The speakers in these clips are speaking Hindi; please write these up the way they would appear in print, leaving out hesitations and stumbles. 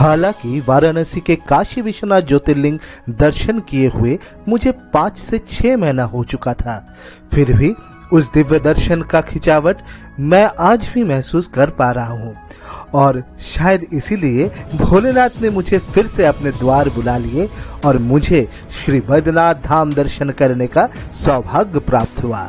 हालांकि वाराणसी के काशी विश्वनाथ ज्योतिर्लिंग दर्शन किए हुए मुझे 5 से 6 महीना हो चुका था, फिर भी उस दिव्य दर्शन का खिंचावट मैं आज भी महसूस कर पा रहा हूँ और शायद इसीलिए भोलेनाथ ने मुझे फिर से अपने द्वार बुला लिए और मुझे श्री बैद्यनाथ धाम दर्शन करने का सौभाग्य प्राप्त हुआ।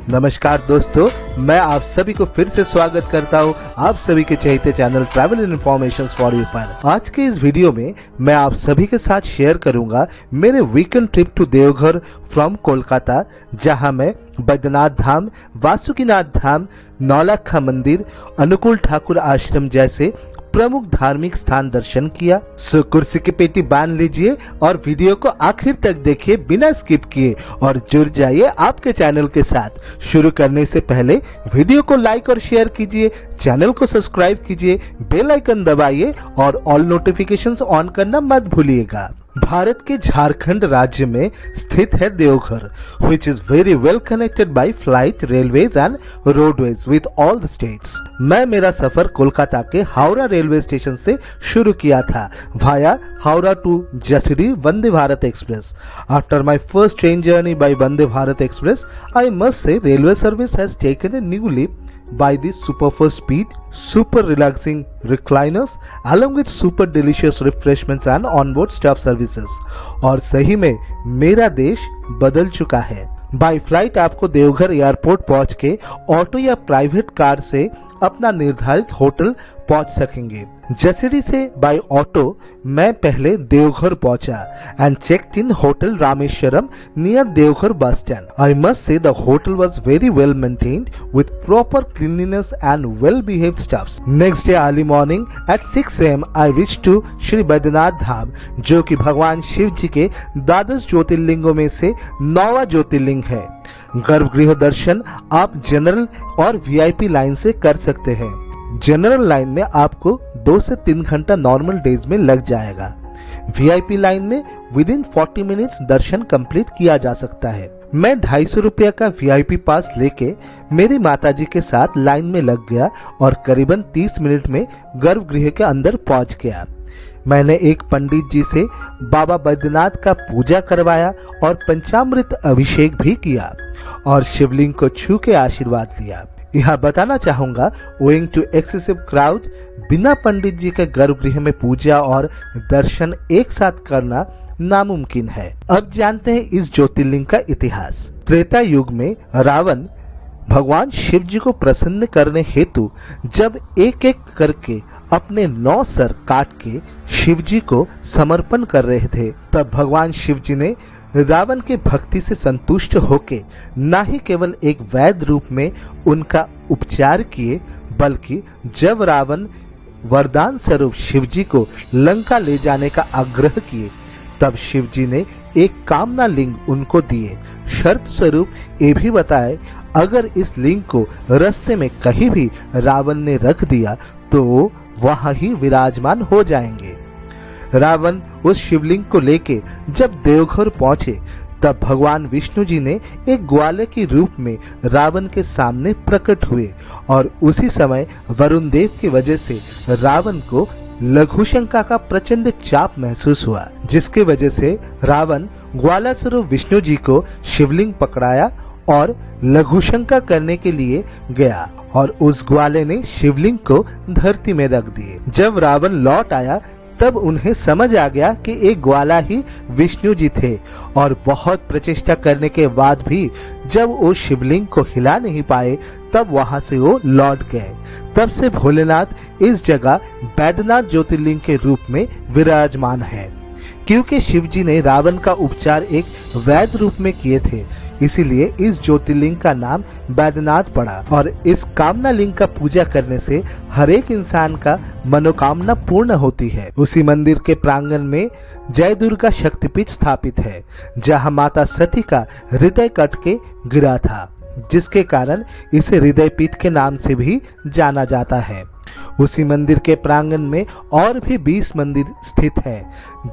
नमस्कार दोस्तों, मैं आप सभी को फिर से स्वागत करता हूं आप सभी के चहेते channel travel and information for you पर। आज के इस वीडियो में मैं आप सभी के साथ शेयर करूंगा मेरे weekend trip to Deoghar from Kolkata, जहां मैं बैद्यनाथ धाम, वासुकीनाथ धाम, नौलखा मंदिर, अनुकूल ठाकुर आश्रम जैसे प्रमुख धार्मिक स्थान दर्शन किया। सो कुर्सी की पेटी बांध लीजिए और वीडियो को आखिर तक देखिए बिना स्किप किए और जुड़ जाइए आपके चैनल के साथ। शुरू करने से पहले वीडियो को लाइक और शेयर कीजिए, चैनल को सब्सक्राइब कीजिए, बेल आइकन दबाइए और ऑल नोटिफिकेशंस ऑन करना मत भूलिएगा। भारत के झारखंड राज्य में स्थित है Deoghar, which is very well connected by flight, railways and roadways with all the states। मैं मेरा सफर कोलकाता के हावड़ा रेलवे स्टेशन से शुरू किया था via Howrah to Jasidih Vande Bharat express. After my first train journey by Vande Bharat Express, I must say railway service has taken a new leap by the super fast speed, super relaxing recliners along with super delicious refreshments and onboard staff services। और सही में मेरा देश बदल चुका है। बाय फ्लाइट आपको देवघर एयरपोर्ट पहुंच के ऑटो या प्राइवेट कार से अपना निर्धारित होटल पहुंच सकेंगे। जसीडीह से बाय ऑटो मैं पहले देवघर पहुंचा and checked in hotel Rameshwaram near Deoghar bus stand. I must say the hotel was very well maintained with proper cleanliness and well behaved staffs. Next day early morning at 6 AM I reach to Shri Baidyanath Dham, जो कि भगवान शिव जी के 12 ज्योतिर्लिंगों में से 9वां ज्योतिर्लिंग है। गर्भगृह दर्शन आप जनरल और वीआईपी लाइन से कर सकते हैं। जनरल लाइन में आपको 2 से 3 घंटा नॉर्मल डेज में लग जाएगा। वीआईपी लाइन में with in 40 minutes Darshan complete किया जा सकता है। मैं 250 रुपया का वीआईपी पास लेके मेरी माताजी के साथ लाइन में लग गया और करीबन 30 मिनट में गर्भगृह के अंदर पहुंच गया। मैंने एक पंडित जी से बाबा बैद्यनाथ का पूजा करवाया और पंचामृत अभिषेक भी किया और शिवलिंग को छू के आशीर्वाद लिया। यहाँ बताना चाहूंगा, ओइंग टू एक्सेसिव क्राउड, बिना पंडित जी के गर्भगृह में पूजा और दर्शन एक साथ करना नामुमकिन है। अब जानते हैं इस ज्योतिर्लिंग का इतिहास। त्रेता युग में रावण भगवान शिव जी को प्रसन्न करने हेतु जब एक एक करके अपने 9 सर काट के शिव जी को समर्पण कर रहे थे, तब भगवान शिव जी ने रावण के भक्ति से संतुष्ट होके न ही केवल एक वैद्य रूप में उनका उपचार किए, बल्कि जब रावण वरदान स्वरूप शिव जी को लंका ले जाने का आग्रह किए, तब शिव जी ने एक कामना लिंग उनको दिए। शर्त स्वरूप ये भी बताए, अगर इस लिंग को रास्ते में कहीं भी रावण ने रख दिया तो वहां ही विराजमान हो जाएंगे। रावण उस शिवलिंग को लेके जब देवघर पहुंचे, तब भगवान विष्णु जी ने एक ग्वाले के रूप में रावण के सामने प्रकट हुए और उसी समय वरुण देव की वजह से रावण को लघुशंका का प्रचंड चाप महसूस हुआ, जिसके वजह से रावण ग्वाला स्वरूप विष्णु जी को शिवलिंग पकड़ाया और लघुशंका करने के लिए गया और उस ग्वाले ने शिवलिंग को धरती में रख दिए। जब रावण लौट आया तब उन्हें समझ आ गया कि एक ग्वाला ही विष्णु जी थे और बहुत प्रचेष्टा करने के बाद भी जब वो शिवलिंग को हिला नहीं पाए, तब वहां से वो लौट गए। तब से भोलेनाथ इस जगह बैद्यनाथ ज्योतिर्लिंग के रूप में विराजमान है। क्योंकि शिव जी ने रावण का उपचार एक वैद्य रूप में किए थे, इसीलिए इस ज्योतिर्लिंग का नाम बैद्यनाथ पड़ा और इस कामना लिंग का पूजा करने से हर एक इंसान का मनोकामना पूर्ण होती है। उसी मंदिर के प्रांगण में जय दुर्गा शक्तिपीठ स्थापित है, जहां माता सती का हृदय कट के गिरा था, जिसके कारण इसे हृदय पीठ के नाम से भी जाना जाता है। उसी मंदिर के प्रांगण में और भी 20 मंदिर स्थित है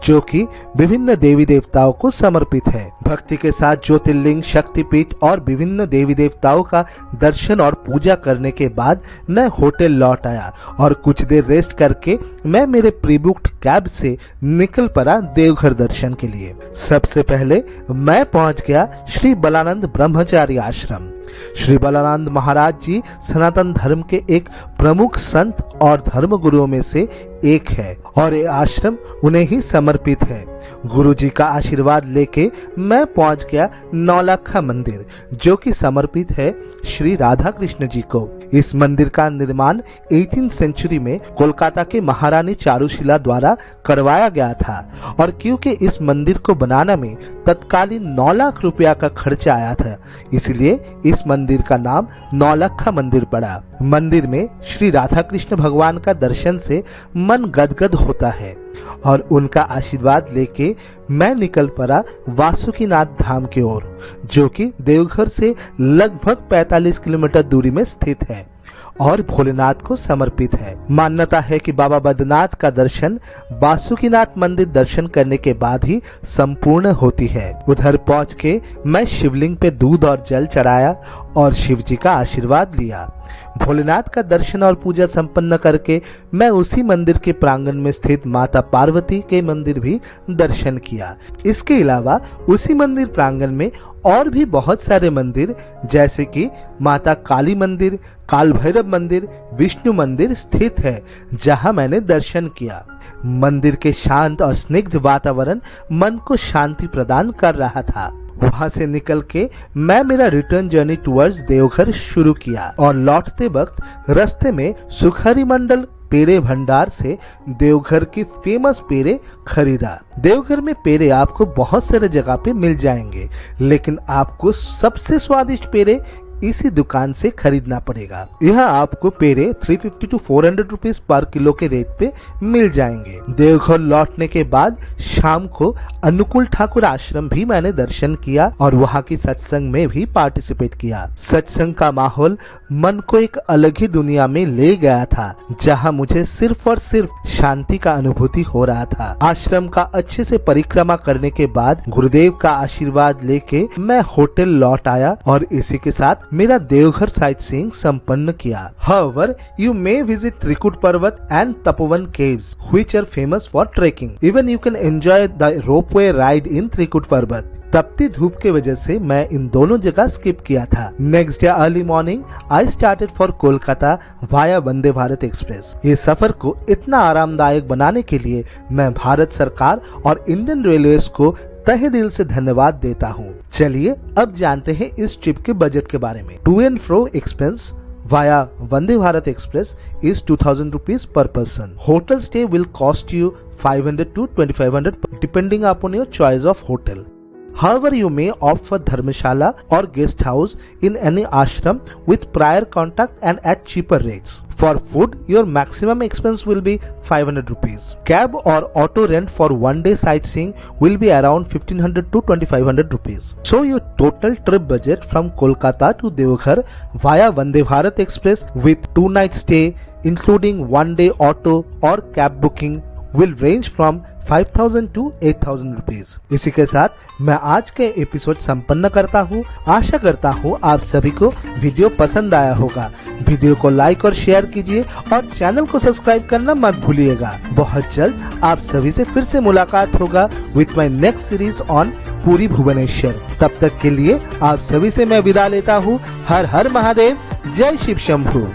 जो कि विभिन्न देवी देवताओं को समर्पित है। भक्ति के साथ ज्योतिर्लिंग, शक्तिपीठ और विभिन्न देवी देवताओं का दर्शन और पूजा करने के बाद मैं होटल लौट आया और कुछ देर रेस्ट करके मैं मेरे प्री बुक्ड कैब से निकल पड़ा देवघर दर्शन के लिए। सबसे पहले मैं पहुंच गया श्री बलानंद ब्रह्मचारी आश्रम। श्री बलानंद महाराज जी सनातन धर्म के एक प्रमुख संत और धर्म गुरुओं में से एक है और ये आश्रम उन्हें ही समर्पित है। गुरु जी का आशीर्वाद लेके मैं पहुंच गया नौलखा मंदिर जो कि समर्पित है श्री राधा कृष्ण जी को। इस मंदिर का निर्माण 18th सेंचुरी में कोलकाता के महारानी चारुशिला द्वारा करवाया गया था और क्योंकि इस मंदिर को बनाने में तत्कालीन 9 लाख रुपया का खर्चा आया था, इसलिए इस मंदिर का नाम नौलखा मंदिर पड़ा। मंदिर में श्री राधा कृष्ण भगवान का दर्शन से मन गदगद होता है और उनका आशीर्वाद लेके मैं निकल पड़ा वासुकीनाथ धाम की ओर जो कि देवघर से लगभग 45 किलोमीटर दूरी में स्थित है और भोलेनाथ को समर्पित है। मान्यता है कि बाबा बैद्यनाथ का दर्शन वासुकीनाथ मंदिर दर्शन करने के बाद ही संपूर्ण होती है। उधर पहुंच के मैं शिवलिंग पे दूध और जल चढ़ाया और शिव जी का आशीर्वाद लिया। भोलेनाथ का दर्शन और पूजा संपन्न करके मैं उसी मंदिर के प्रांगण में स्थित माता पार्वती के मंदिर भी दर्शन किया। इसके अलावा उसी मंदिर प्रांगण में और भी बहुत सारे मंदिर जैसे कि माता काली मंदिर, काल भैरव मंदिर, विष्णु मंदिर स्थित है जहां मैंने दर्शन किया। मंदिर के शांत और स्निग्ध वातावरण मन को शांति प्रदान कर रहा था। वहां से निकल के मैं मेरा रिटर्न जर्नी टुवर्ड्स देवघर शुरू किया और लौटते वक्त रास्ते में सुखहरी मंडल पेड़े भंडार से देवघर की फेमस पेड़े खरीदा। देवघर में पेड़े आपको बहुत सारे जगह पे मिल जाएंगे, लेकिन आपको सबसे स्वादिष्ट पेड़े इसी दुकान से खरीदना पड़ेगा। यहाँ आपको पेड़े 350 to 400 रुपीज पर किलो के रेट पे मिल जाएंगे। देवघर लौटने के बाद शाम को अनुकूल ठाकुर आश्रम भी मैंने दर्शन किया और वहाँ की सत्संग में भी पार्टिसिपेट किया। सत्संग का माहौल मन को एक अलग ही दुनिया में ले गया था जहाँ मुझे सिर्फ और सिर्फ शांति का अनुभूति हो रहा था। आश्रम का अच्छे से परिक्रमा करने के बाद गुरुदेव का आशीर्वाद लेके मैं होटल लौट आया और इसी के साथ मेरा देवघर साइट सीइंग संपन्न किया। However, you may visit Trikut Parvat and Tapovan caves, which are famous for trekking. Even you can enjoy the ropeway ride in Trikut Parvat. तपती धूप के वजह से मैं इन दोनों जगह स्किप किया था। Next day early morning I started for Kolkata via Vande Bharat express. ये सफर को इतना आरामदायक बनाने के लिए मैं भारत सरकार और इंडियन रेलवेज को तहे दिल से धन्यवाद देता हूँ। चलिए अब जानते हैं इस ट्रिप के बजट के बारे में। To and fro expense via Vande Bharat Express is 2000 rupees per person. Hotel stay will cost you 500 to 2500 depending upon your choice of hotel. However, you may opt for dharmashala or guest house in any ashram with prior contact and at cheaper rates. For food, your maximum expense will be 500 rupees. Cab or auto rent for one day sightseeing will be around 1500 to 2500 rupees. So your total trip budget from Kolkata to Devghar via Vande Bharat Express with 2 night stay including one day auto or cab booking will range from 5000 to 8000 rupees. इसी के साथ मैं आज के एपिसोड संपन्न करता हूँ। आशा करता हूँ आप सभी को वीडियो पसंद आया होगा। वीडियो को लाइक और शेयर कीजिए और चैनल को सब्सक्राइब करना मत भूलिएगा। बहुत जल्द आप सभी से फिर से मुलाकात होगा with my next series on Puri Bhubaneswar. तब तक के लिए आप सभी से मैं विदा लेता हूँ। हर हर महादेव, जय शिव शंभू।